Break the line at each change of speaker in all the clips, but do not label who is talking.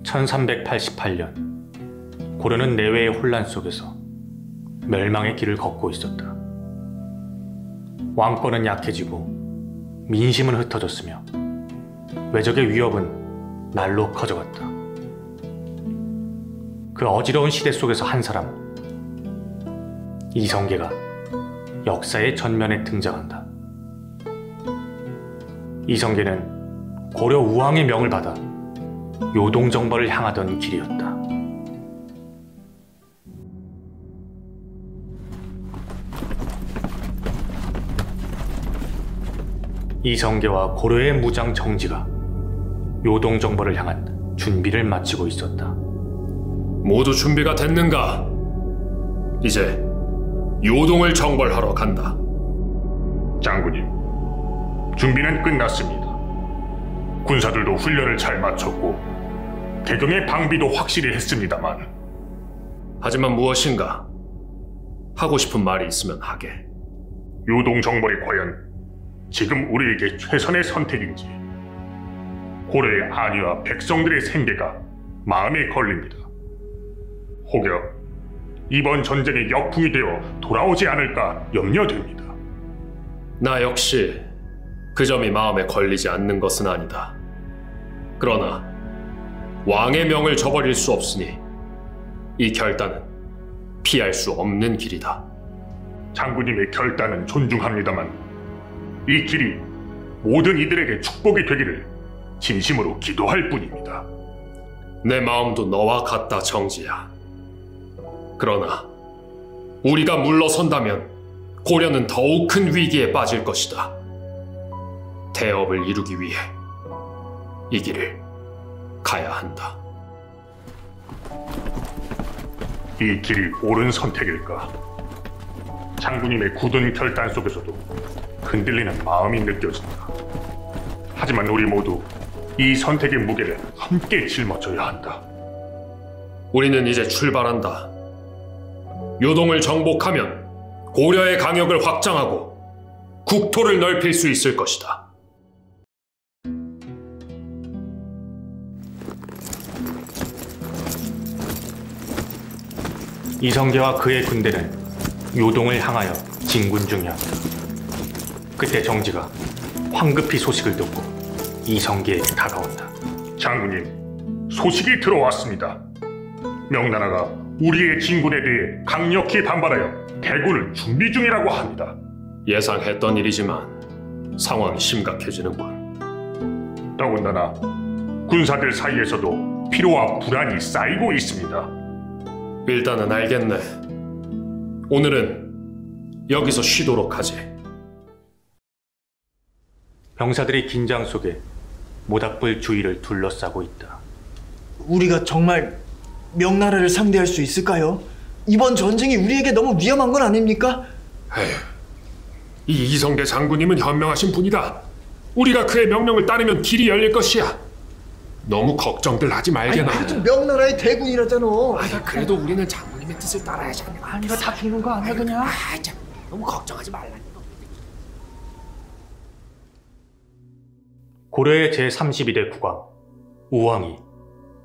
1388년 고려는 내외의 혼란 속에서 멸망의 길을 걷고 있었다. 왕권은 약해지고 민심은 흩어졌으며 외적의 위협은 날로 커져갔다. 그 어지러운 시대 속에서 한 사람, 이성계가 역사의 전면에 등장한다. 이성계는 고려 우왕의 명을 받아 요동정벌을 향하던 길이었다. 이성계와 고려의 무장 정지가 요동정벌을 향한 준비를 마치고 있었다.
모두 준비가 됐는가? 이제 요동을 정벌하러 간다.
장군님, 준비는 끝났습니다. 군사들도 훈련을 잘 마쳤고 대경의 방비도 확실히 했습니다만,
하지만 무엇인가? 하고 싶은 말이 있으면 하게.
요동 정벌이 과연 지금 우리에게 최선의 선택인지 고려의 안위와 백성들의 생계가 마음에 걸립니다. 혹여 이번 전쟁의 역풍이 되어 돌아오지 않을까 염려됩니다.
나 역시 그 점이 마음에 걸리지 않는 것은 아니다. 그러나 왕의 명을 저버릴 수 없으니 이 결단은 피할 수 없는 길이다.
장군님의 결단은 존중합니다만 이 길이 모든 이들에게 축복이 되기를 진심으로 기도할 뿐입니다.
내 마음도 너와 같다, 정지야. 그러나 우리가 물러선다면 고려는 더욱 큰 위기에 빠질 것이다. 대업을 이루기 위해 이 길을 가야 한다.
이 길이 옳은 선택일까? 장군님의 굳은 결단 속에서도 흔들리는 마음이 느껴진다. 하지만 우리 모두 이 선택의 무게를 함께 짊어져야 한다.
우리는 이제 출발한다. 요동을 정복하면 고려의 강역을 확장하고 국토를 넓힐 수 있을 것이다.
이성계와 그의 군대는 요동을 향하여 진군 중이었다. 그때 정지가 황급히 소식을 듣고 이성계에게 다가온다.
장군님, 소식이 들어왔습니다. 명나라가 우리의 진군에 대해 강력히 반발하여 대군을 준비 중이라고 합니다.
예상했던 일이지만 상황이 심각해지는군.
더군다나 군사들 사이에서도 피로와 불안이 쌓이고 있습니다.
일단은 알겠네. 오늘은 여기서 쉬도록 하지.
병사들이 긴장 속에 모닥불 주위를 둘러싸고 있다.
우리가 정말 명나라를 상대할 수 있을까요? 이번 전쟁이 우리에게 너무 위험한 건 아닙니까?
에휴, 이 이성계 장군님은 현명하신 분이다. 우리가 그의 명령을 따르면 길이 열릴 것이야. 너무 걱정들 하지 말게나.
그래도 명나라의 대군이라잖아.
그래도 우리는 장군님의 뜻을 따라야지.
이거 다 죽는 거 아니야 그냥?
너무 걱정하지 말라니까.
고려의 제32대 국왕 우왕이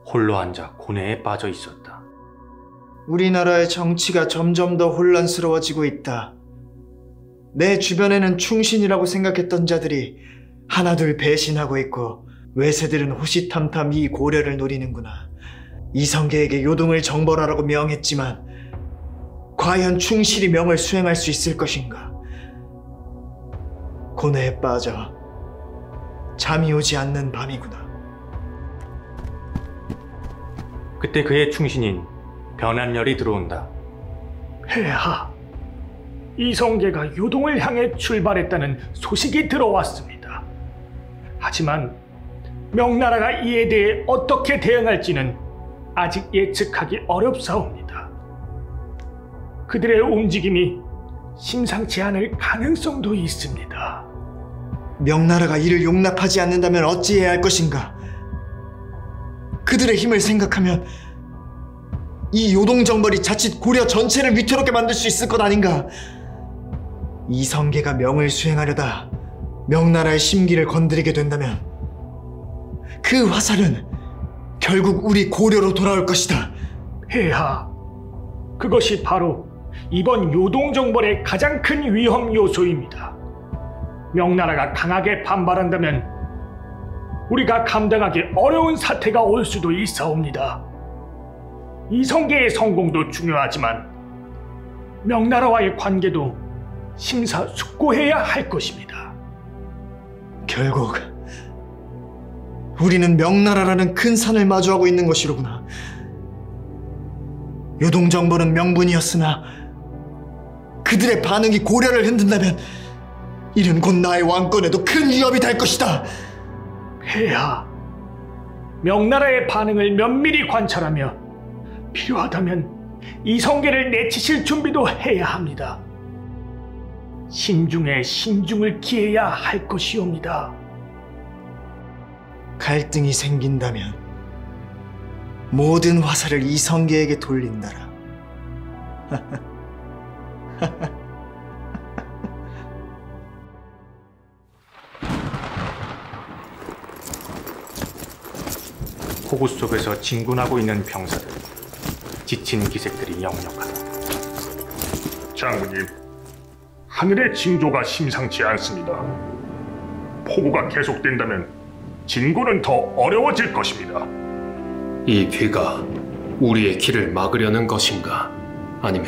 홀로 앉아 고뇌에 빠져 있었다.
우리나라의 정치가 점점 더 혼란스러워지고 있다. 내 주변에는 충신이라고 생각했던 자들이 하나둘 배신하고 있고 외세들은 호시탐탐 이 고려를 노리는구나. 이성계에게 요동을 정벌하라고 명했지만 과연 충실히 명을 수행할 수 있을 것인가? 고뇌에 빠져 잠이 오지 않는 밤이구나.
그때 그의 충신인 변한열이 들어온다.
폐하, 이성계가 요동을 향해 출발했다는 소식이 들어왔습니다. 하지만 명나라가 이에 대해 어떻게 대응할지는 아직 예측하기 어렵사옵니다. 그들의 움직임이 심상치 않을 가능성도 있습니다.
명나라가 이를 용납하지 않는다면 어찌해야 할 것인가? 그들의 힘을 생각하면 이 요동정벌이 자칫 고려 전체를 위태롭게 만들 수 있을 것 아닌가? 이성계가 명을 수행하려다 명나라의 심기를 건드리게 된다면 그 화살은 결국 우리 고려로 돌아올 것이다.
폐하, 그것이 바로 이번 요동정벌의 가장 큰 위험 요소입니다. 명나라가 강하게 반발한다면 우리가 감당하기 어려운 사태가 올 수도 있사옵니다. 이성계의 성공도 중요하지만 명나라와의 관계도 심사숙고해야 할 것입니다.
결국 우리는 명나라라는 큰 산을 마주하고 있는 것이로구나. 요동정벌은 명분이었으나 그들의 반응이 고려를 흔든다면 이는 곧 나의 왕권에도 큰 위협이 될 것이다.
폐하, 명나라의 반응을 면밀히 관찰하며 필요하다면 이성계를 내치실 준비도 해야 합니다. 신중에 신중을 기해야 할 것이옵니다.
갈등이 생긴다면 모든 화살을 이성계에게 돌린다라.
폭우 속에서 진군하고 있는 병사들, 지친 기색들이 역력하다.
장군님, 하늘의 징조가 심상치 않습니다. 폭우가 계속된다면 진군은 더 어려워질 것입니다.
이 비가 우리의 길을 막으려는 것인가? 아니면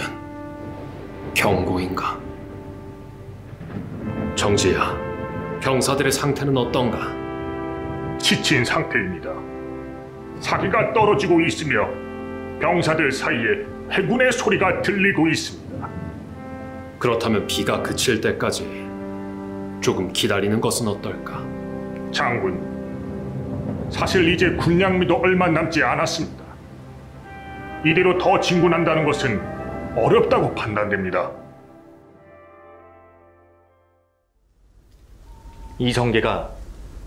경고인가? 정지야, 병사들의 상태는 어떤가?
지친 상태입니다. 사기가 떨어지고 있으며 병사들 사이에 회군의 소리가 들리고 있습니다.
그렇다면 비가 그칠 때까지 조금 기다리는 것은 어떨까?
장군, 사실 이제 군량미도 얼마 남지 않았습니다. 이대로 더 진군한다는 것은 어렵다고 판단됩니다.
이성계가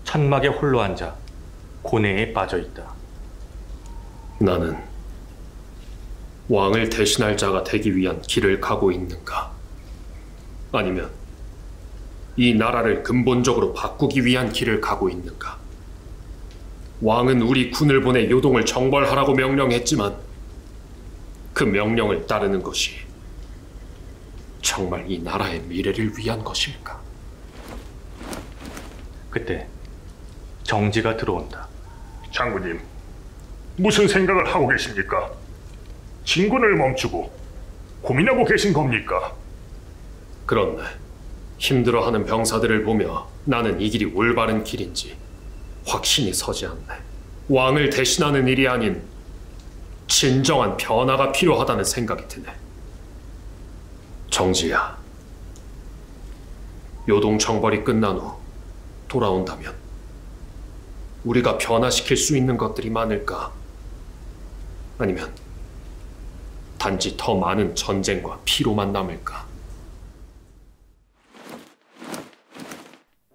천막에 홀로 앉아 고뇌에 빠져 있다.
나는 왕을 대신할 자가 되기 위한 길을 가고 있는가? 아니면 이 나라를 근본적으로 바꾸기 위한 길을 가고 있는가? 왕은 우리 군을 보내 요동을 정벌하라고 명령했지만 그 명령을 따르는 것이 정말 이 나라의 미래를 위한 것일까?
그때 정지가 들어온다.
장군님, 무슨 생각을 하고 계십니까? 진군을 멈추고 고민하고 계신 겁니까?
그렇네. 힘들어하는 병사들을 보며 나는 이 길이 올바른 길인지 확신이 서지 않네. 왕을 대신하는 일이 아닌 진정한 변화가 필요하다는 생각이 드네. 정지야, 요동정벌이 끝난 후 돌아온다면 우리가 변화시킬 수 있는 것들이 많을까? 아니면 단지 더 많은 전쟁과 피로만 남을까?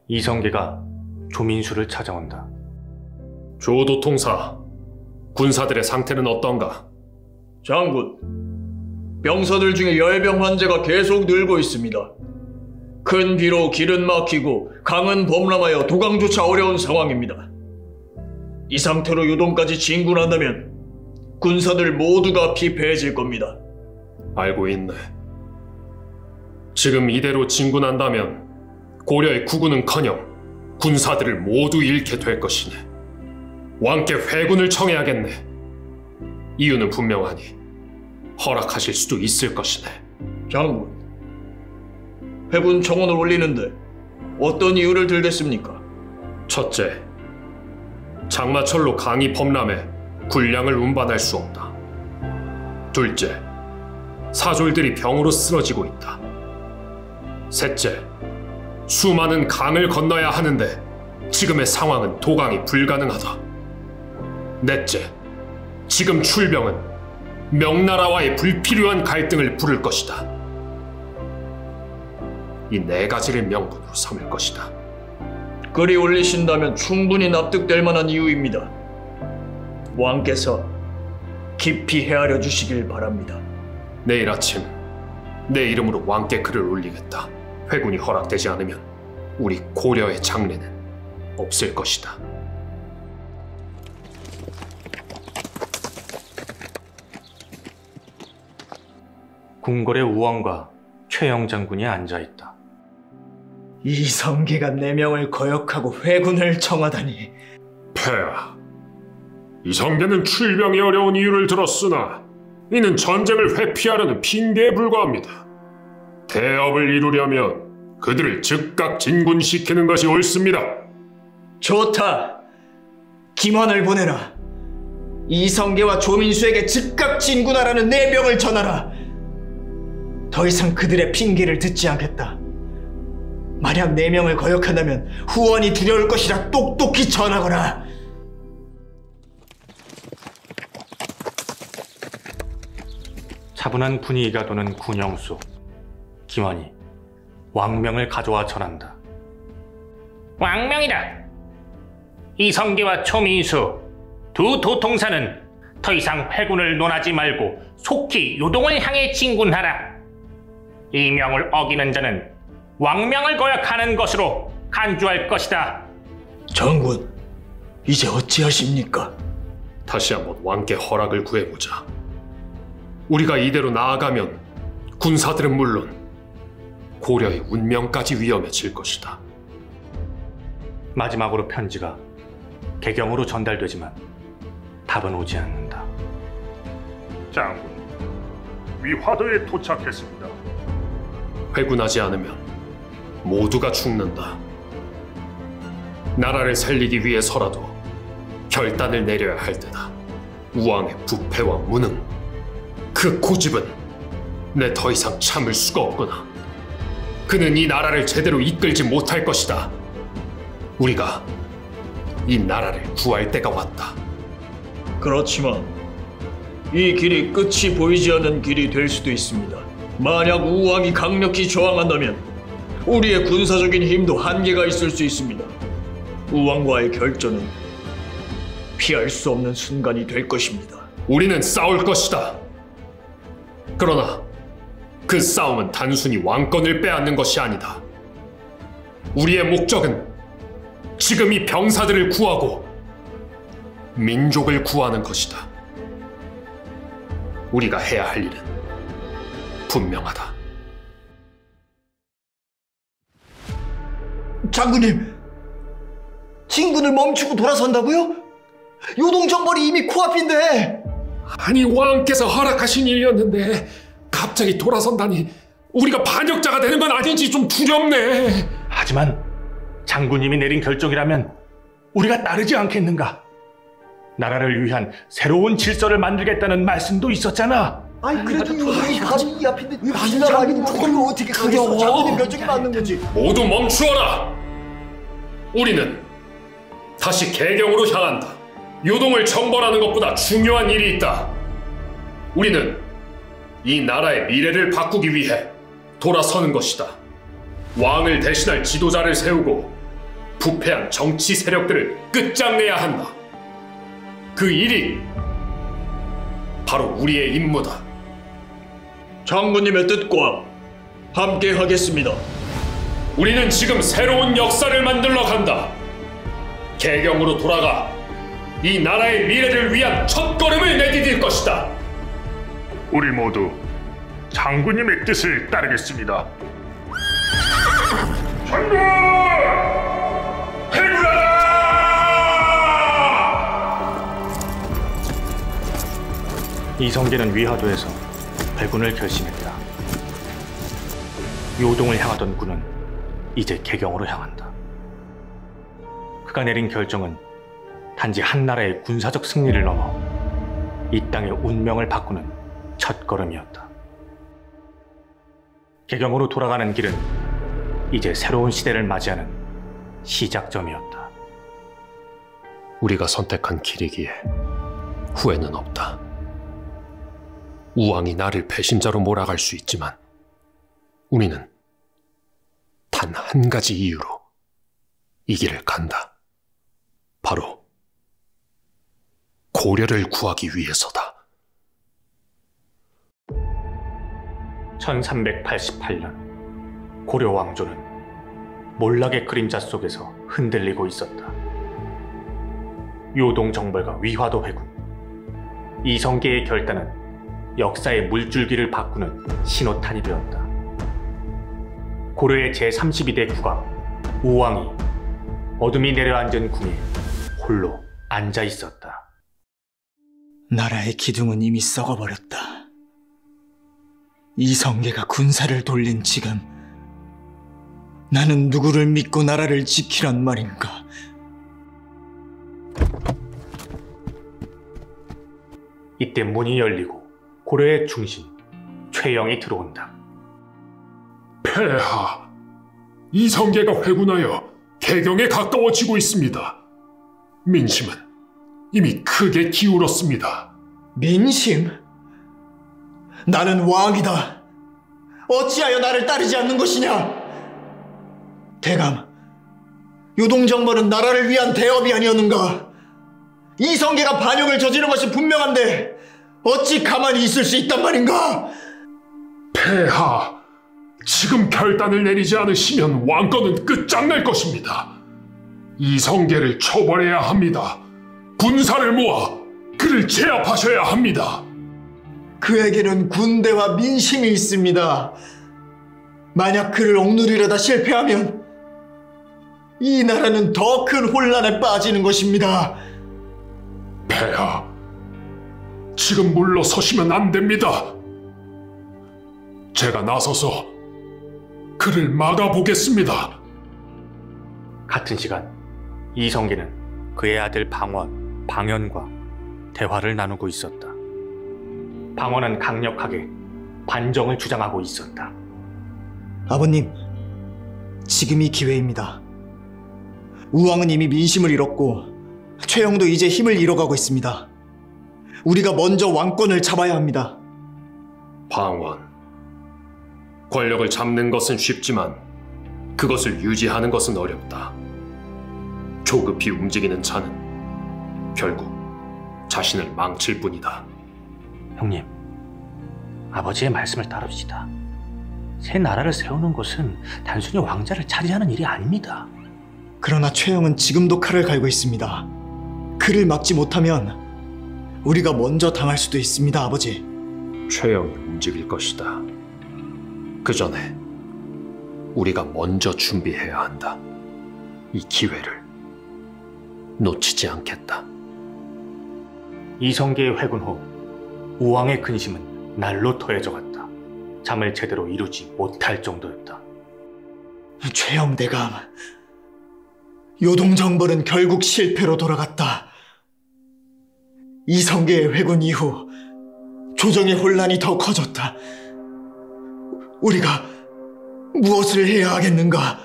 이성계가 조민수를 찾아온다.
조도통사, 군사들의 상태는 어떤가?
장군, 병사들 중에 열병 환자가 계속 늘고 있습니다. 큰 비로 길은 막히고 강은 범람하여 도강조차 어려운 상황입니다. 이 상태로 요동까지 진군한다면 군사들 모두가 피폐해질 겁니다.
알고 있네. 지금 이대로 진군한다면 고려의 구군은커녕 군사들을 모두 잃게 될 것이네. 왕께 회군을 청해야겠네. 이유는 분명하니 허락하실 수도 있을 것이네.
장군, 회군 청원을 올리는데 어떤 이유를 들겠습니까?
첫째, 장마철로 강이 범람해 군량을 운반할 수 없다. 둘째, 사졸들이 병으로 쓰러지고 있다. 셋째, 수많은 강을 건너야 하는데 지금의 상황은 도강이 불가능하다. 넷째, 지금 출병은 명나라와의 불필요한 갈등을 부를 것이다. 이 네 가지를 명분으로 삼을 것이다.
글이 올리신다면 충분히 납득될 만한 이유입니다. 왕께서 깊이 헤아려 주시길 바랍니다.
내일 아침 내 이름으로 왕께 글을 올리겠다. 회군이 허락되지 않으면 우리 고려의 장래는 없을 것이다.
궁궐의 우왕과 최영 장군이 앉아있다.
이성계가 내 명을 거역하고 회군을 청하다니.
폐하, 이성계는 출병이 어려운 이유를 들었으나 이는 전쟁을 회피하려는 핑계에 불과합니다. 대업을 이루려면 그들을 즉각 진군시키는 것이 옳습니다.
좋다. 김환을 보내라. 이성계와 조민수에게 즉각 진군하라는 내 명을 전하라. 더 이상 그들의 핑계를 듣지 않겠다. 만약 내 명을 거역한다면 후원이 두려울 것이라 똑똑히 전하거라.
차분한 분위기가 도는 군영수. 김환이 왕명을 가져와 전한다.
왕명이다. 이성계와 초민수 두 도통사는 더 이상 회군을 논하지 말고 속히 요동을 향해 진군하라. 이 명을 어기는 자는 왕명을 거역하는 것으로 간주할 것이다.
장군, 이제 어찌하십니까?
다시 한번 왕께 허락을 구해보자. 우리가 이대로 나아가면 군사들은 물론 고려의 운명까지 위험해질 것이다.
마지막으로 편지가 개경으로 전달되지만 답은 오지 않는다.
장군, 위화도에 도착했습니다.
회군하지 않으면 모두가 죽는다. 나라를 살리기 위해서라도 결단을 내려야 할 때다. 우왕의 부패와 무능, 그 고집은 내 더 이상 참을 수가 없구나. 그는 이 나라를 제대로 이끌지 못할 것이다. 우리가 이 나라를 구할 때가 왔다.
그렇지만 이 길이 끝이 보이지 않는 길이 될 수도 있습니다. 만약 우왕이 강력히 저항한다면 우리의 군사적인 힘도 한계가 있을 수 있습니다. 우왕과의 결전은 피할 수 없는 순간이 될 것입니다.
우리는 싸울 것이다. 그러나 그 싸움은 단순히 왕권을 빼앗는 것이 아니다. 우리의 목적은 지금 이 병사들을 구하고 민족을 구하는 것이다. 우리가 해야 할 일은 분명하다.
장군님, 진군을 멈추고 돌아선다고요? 요동정벌이 이미 코앞인데.
아니, 왕께서 허락하신 일이었는데 갑자기 돌아선다니 우리가 반역자가 되는 건 아닌지 좀 두렵네.
하지만 장군님이 내린 결정이라면 우리가 따르지 않겠는가? 나라를 위한 새로운 질서를 만들겠다는 말씀도 있었잖아.
아니 그래도 요동이 바로 이 앞인데 우리나라 아닌 그걸 어떻게 가겠어? 장군님 결정이 맞는 거지.
모두 멈추어라. 우리는 다시 개경으로 향한다. 요동을 정벌하는 것보다 중요한 일이 있다. 우리는 이 나라의 미래를 바꾸기 위해 돌아서는 것이다. 왕을 대신할 지도자를 세우고 부패한 정치 세력들을 끝장내야 한다. 그 일이 바로 우리의 임무다.
장군님의 뜻과 함께 하겠습니다.
우리는 지금 새로운 역사를 만들러 간다. 개경으로 돌아가 이 나라의 미래를 위한 첫걸음을 내디딜 것이다.
우리 모두 장군님의 뜻을 따르겠습니다. 전부 회군하라!
이성계는 위화도에서 회군을 결심했다. 요동을 향하던 군은 이제 개경으로 향한다. 그가 내린 결정은 단지 한 나라의 군사적 승리를 넘어 이 땅의 운명을 바꾸는 첫걸음이었다. 개경으로 돌아가는 길은 이제 새로운 시대를 맞이하는 시작점이었다.
우리가 선택한 길이기에 후회는 없다. 우왕이 나를 배신자로 몰아갈 수 있지만 우리는 단 한 가지 이유로 이 길을 간다. 바로 고려를 구하기 위해서다.
1388년 고려 왕조는 몰락의 그림자 속에서 흔들리고 있었다. 요동 정벌과 위화도 회군, 이성계의 결단은 역사의 물줄기를 바꾸는 신호탄이 되었다. 고려의 제32대 국왕 우왕이 어둠이 내려앉은 궁에 홀로 앉아 있었다.
나라의 기둥은 이미 썩어버렸다. 이성계가 군사를 돌린 지금 나는 누구를 믿고 나라를 지키란 말인가?
이때 문이 열리고 고려의 중신 최영이 들어온다.
폐하, 이성계가 회군하여 개경에 가까워지고 있습니다. 민심은 이미 크게 기울었습니다.
민심? 나는 왕이다. 어찌하여 나를 따르지 않는 것이냐? 대감, 요동정벌은 나라를 위한 대업이 아니었는가? 이성계가 반역을 저지른 것이 분명한데 어찌 가만히 있을 수 있단 말인가?
폐하, 지금 결단을 내리지 않으시면 왕권은 끝장날 것입니다. 이성계를 처벌해야 합니다. 군사를 모아 그를 제압하셔야 합니다.
그에게는 군대와 민심이 있습니다. 만약 그를 억누르려다 실패하면 이 나라는 더 큰 혼란에 빠지는 것입니다.
폐하, 지금 물러서시면 안 됩니다. 제가 나서서 그를 막아보겠습니다.
같은 시간 이성계는 그의 아들 방원과 대화를 나누고 있었다. 방원은 강력하게 반정을 주장하고 있었다.
아버님, 지금이 기회입니다. 우왕은 이미 민심을 잃었고 최영도 이제 힘을 잃어가고 있습니다. 우리가 먼저 왕권을 잡아야 합니다.
방원, 권력을 잡는 것은 쉽지만 그것을 유지하는 것은 어렵다. 조급히 움직이는 자는 결국 자신을 망칠 뿐이다.
형님, 아버지의 말씀을 따릅시다. 새 나라를 세우는 것은 단순히 왕자를 차지하는 일이 아닙니다.
그러나 최영은 지금도 칼을 갈고 있습니다. 그를 막지 못하면 우리가 먼저 당할 수도 있습니다, 아버지.
최영이 움직일 것이다. 그 전에 우리가 먼저 준비해야 한다. 이 기회를 놓치지 않겠다.
이성계의 회군 후 우왕의 근심은 날로 더해져 갔다. 잠을 제대로 이루지 못할 정도였다.
최영 대감, 요동정벌은 결국 실패로 돌아갔다. 이성계의 회군 이후 조정의 혼란이 더 커졌다. 우리가 무엇을 해야 하겠는가?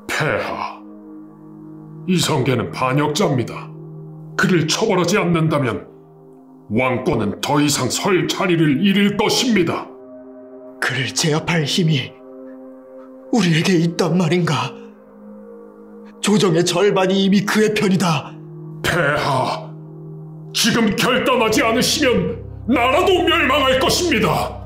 폐하, 이성계는 반역자입니다. 그를 처벌하지 않는다면 왕권은 더 이상 설 자리를 잃을 것입니다.
그를 제압할 힘이 우리에게 있단 말인가? 조정의 절반이 이미 그의 편이다.
폐하, 지금 결단하지 않으시면 나라도 멸망할 것입니다.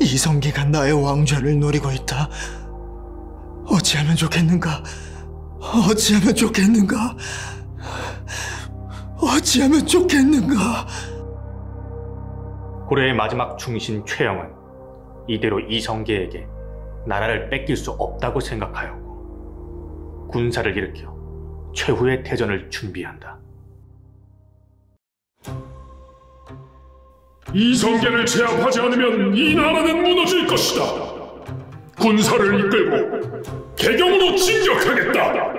이성계가 나의 왕좌를 노리고 있다. 어찌하면 좋겠는가?
고려의 마지막 중신 최영은 이대로 이성계에게 나라를 뺏길 수 없다고 생각하였고 군사를 일으켜 최후의 대전을 준비한다.
이성계를 제압하지 않으면 이 나라는 무너질 것이다. 군사를 이끌고 개경으로 진격하겠다.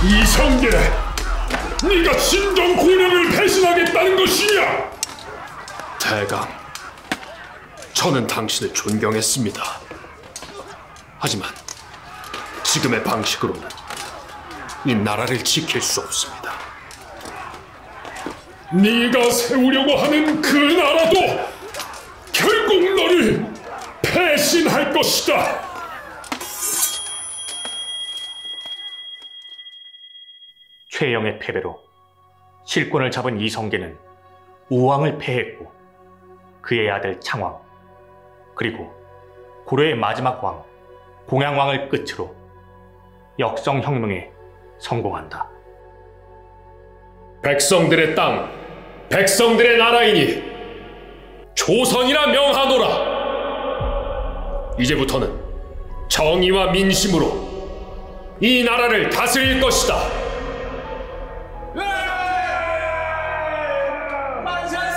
이성계, 네가 진정 고려를 배신하겠다는 것이냐?
대감, 저는 당신을 존경했습니다. 하지만 지금의 방식으로는 이 나라를 지킬 수 없습니다.
네가 세우려고 하는 그 나라도 결국 너를 배신할 것이다.
최영의 패배로 실권을 잡은 이성계는 우왕을 패했고 그의 아들 창왕, 그리고 고려의 마지막 왕 공양왕을 끝으로 역성혁명에 성공한다.
백성들의 땅, 백성들의 나라이니 조선이라 명하노라. 이제부터는 정의와 민심으로 이 나라를 다스릴 것이다.
만세!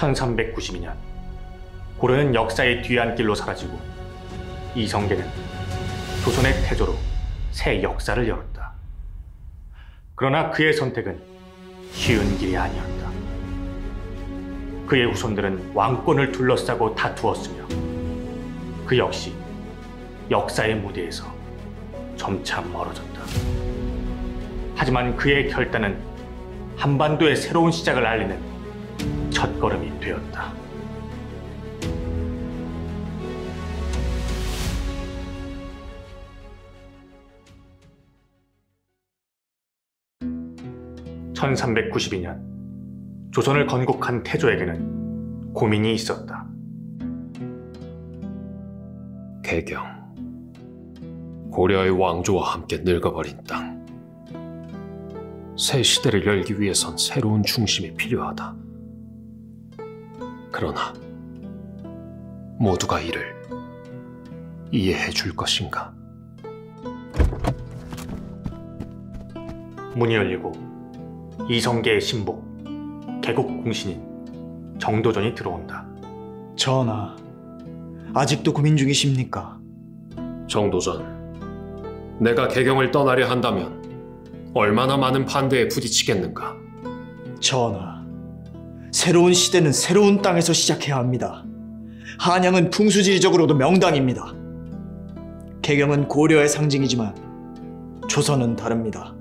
1392년 고려는 역사의 뒤안길로 사라지고 이성계는 조선의 태조로 새 역사를 열었다. 그러나 그의 선택은 쉬운 길이 아니었다. 그의 후손들은 왕권을 둘러싸고 다투었으며 그 역시 역사의 무대에서 점차 멀어졌다. 하지만 그의 결단은 한반도의 새로운 시작을 알리는 첫걸음이 되었다. (1392년) 조선을 건국한 태조에게는 고민이 있었다.
개경, 고려의 왕조와 함께 늙어버린 땅. 새 시대를 열기 위해선 새로운 중심이 필요하다. 그러나 모두가 이를 이해해 줄 것인가?
문이 열리고 이성계의 신복, 개국 공신인 정도전이 들어온다.
전하, 아직도 고민 중이십니까?
정도전, 내가 개경을 떠나려 한다면 얼마나 많은 반대에 부딪히겠는가?
전하, 새로운 시대는 새로운 땅에서 시작해야 합니다. 한양은 풍수지리적으로도 명당입니다. 개경은 고려의 상징이지만 조선은 다릅니다.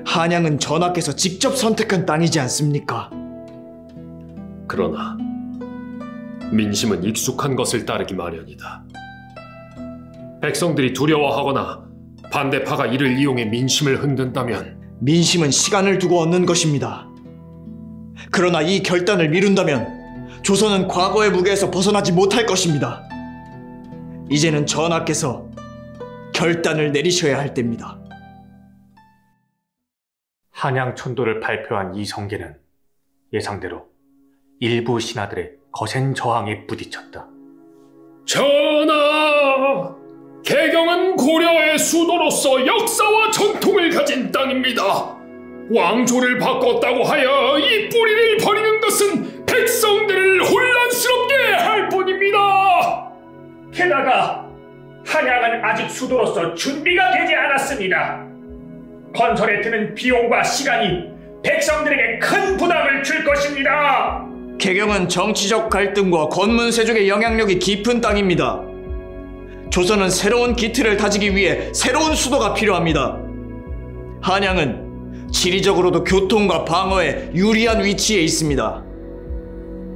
한양은 전하께서 직접 선택한 땅이지 않습니까?
그러나 민심은 익숙한 것을 따르기 마련이다. 백성들이 두려워하거나 반대파가 이를 이용해 민심을 흔든다면
민심은 시간을 두고 얻는 것입니다. 그러나 이 결단을 미룬다면 조선은 과거의 무게에서 벗어나지 못할 것입니다. 이제는 전하께서 결단을 내리셔야 할 때입니다.
한양 천도를 발표한 이성계는 예상대로 일부 신하들의 거센 저항에 부딪혔다.
전하! 개경은 고려의 수도로서 역사와 전통을 가진 땅입니다. 왕조를 바꿨다고 하여 이 뿌리를 버리는 것은 백성들을 혼란스럽게 할 뿐입니다.
게다가 한양은 아직 수도로서 준비가 되지 않았습니다. 건설에 드는 비용과 시간이 백성들에게 큰 부담을 줄 것입니다.
개경은 정치적 갈등과 권문세족의 영향력이 깊은 땅입니다. 조선은 새로운 기틀을 다지기 위해 새로운 수도가 필요합니다. 한양은 지리적으로도 교통과 방어에 유리한 위치에 있습니다.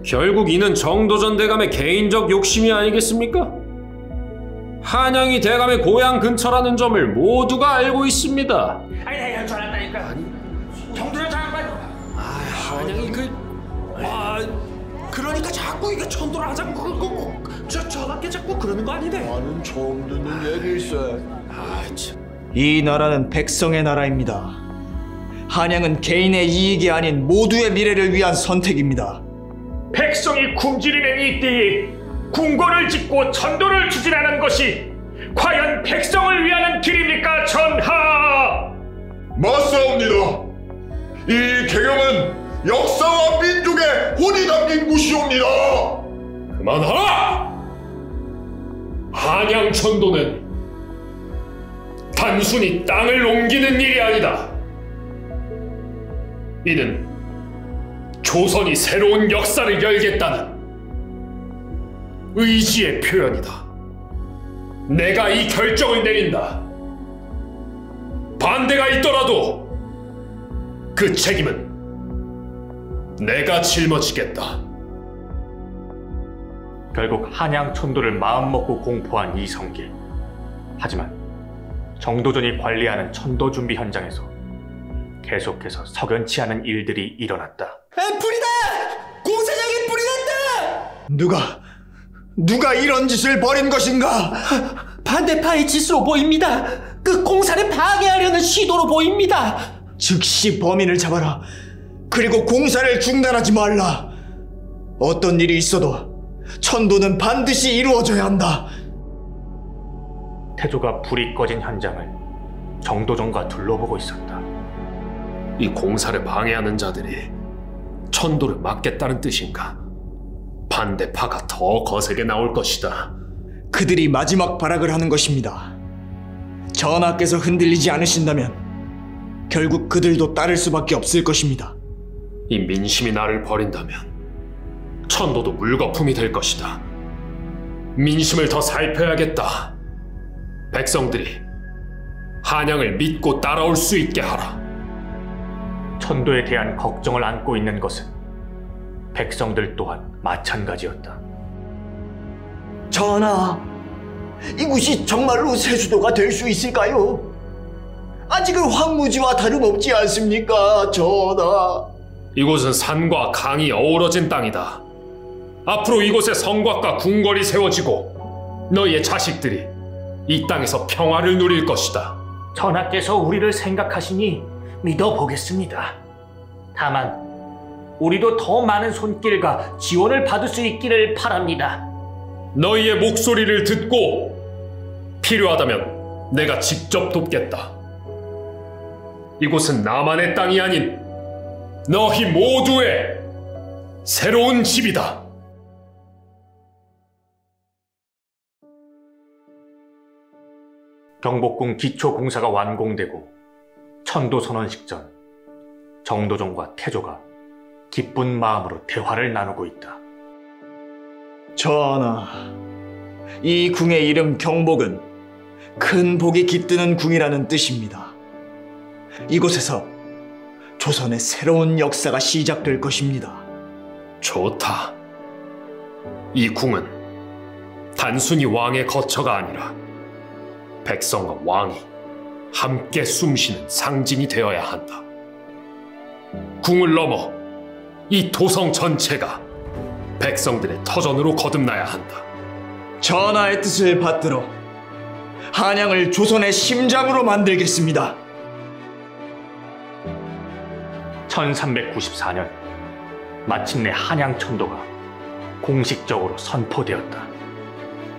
결국 이는 정도전 대감의 개인적 욕심이 아니겠습니까? 한양이 대감의 고향 근처라는 점을 모두가 알고 있습니다.
아니, 전화다니까. 정도전 장관.
한양이 그러니까 자꾸 이게 천도를 하자고 저밖에 자꾸 그러는 거 아니네.
나는 처음 듣는 얘기일세.
이 나라는 백성의 나라입니다. 한양은 개인의 이익이 아닌 모두의 미래를 위한 선택입니다.
백성이 굶주리는 이때에 궁궐을 짓고 천도를 추진하는 것이 과연 백성을 위하는 길입니까, 전하?
맞사옵니다. 이 개경은 역사와 민족의 혼이 담긴 곳이옵니다.
그만하라! 한양 천도는 단순히 땅을 옮기는 일이 아니다. 이는 조선이 새로운 역사를 열겠다는 의지의 표현이다. 내가 이 결정을 내린다. 반대가 있더라도 그 책임은 내가 짊어지겠다.
결국 한양 천도를 마음먹고 공포한 이성길. 하지만 정도전이 관리하는 천도 준비 현장에서 계속해서 석연치 않은 일들이 일어났다.
불이다! 공사장에 불이 났다!
누가 이런 짓을 벌인 것인가?
반대파의 짓으로 보입니다. 그 공사를 방해하려는 시도로 보입니다.
즉시 범인을 잡아라. 그리고 공사를 중단하지 말라. 어떤 일이 있어도 천도는 반드시 이루어져야 한다.
태조가 불이 꺼진 현장을 정도전과 둘러보고 있었다.
이 공사를 방해하는 자들이 천도를 막겠다는 뜻인가? 반대파가 더 거세게 나올 것이다.
그들이 마지막 발악을 하는 것입니다. 전하께서 흔들리지 않으신다면 결국 그들도 따를 수밖에 없을 것입니다.
이 민심이 나를 버린다면 천도도 물거품이 될 것이다. 민심을 더 살펴야겠다. 백성들이 한양을 믿고 따라올 수 있게 하라.
천도에 대한 걱정을 안고 있는 것은 백성들 또한 마찬가지였다.
전하, 이곳이 정말로 세수도가 될 수 있을까요? 아직은 황무지와 다름없지 않습니까, 전하?
이곳은 산과 강이 어우러진 땅이다. 앞으로 이곳에 성곽과 궁궐이 세워지고 너희의 자식들이 이 땅에서 평화를 누릴 것이다.
전하께서 우리를 생각하시니 믿어보겠습니다. 다만 우리도 더 많은 손길과 지원을 받을 수 있기를 바랍니다.
너희의 목소리를 듣고 필요하다면 내가 직접 돕겠다. 이곳은 나만의 땅이 아닌 너희 모두의 새로운 집이다.
경복궁 기초공사가 완공되고 천도선언식 전 정도전과 태조가 기쁜 마음으로 대화를 나누고 있다.
전하, 이 궁의 이름 경복은 큰 복이 깃드는 궁이라는 뜻입니다. 이곳에서 조선의 새로운 역사가 시작될 것입니다.
좋다. 이 궁은 단순히 왕의 거처가 아니라 백성과 왕이 함께 숨쉬는 상징이 되어야 한다. 궁을 넘어 이 도성 전체가 백성들의 터전으로 거듭나야 한다.
전하의 뜻을 받들어 한양을 조선의 심장으로 만들겠습니다.
1394년 마침내 한양 천도가 공식적으로 선포되었다.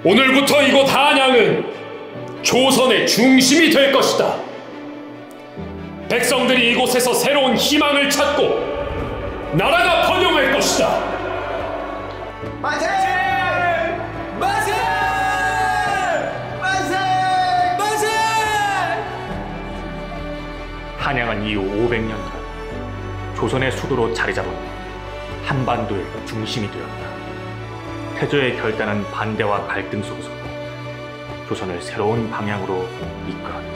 오늘부터 이곳 한양은 조선의 중심이 될 것이다. 백성들이 이곳에서 새로운 희망을 찾고 나라가 번영할 것이다.
만세! 만세! 만세! 만세!
한양은 이후 500년간 조선의 수도로 자리 잡은 한반도의 중심이 되었다. 태조의 결단은 반대와 갈등 속에서 조선을 새로운 방향으로 이끌었다.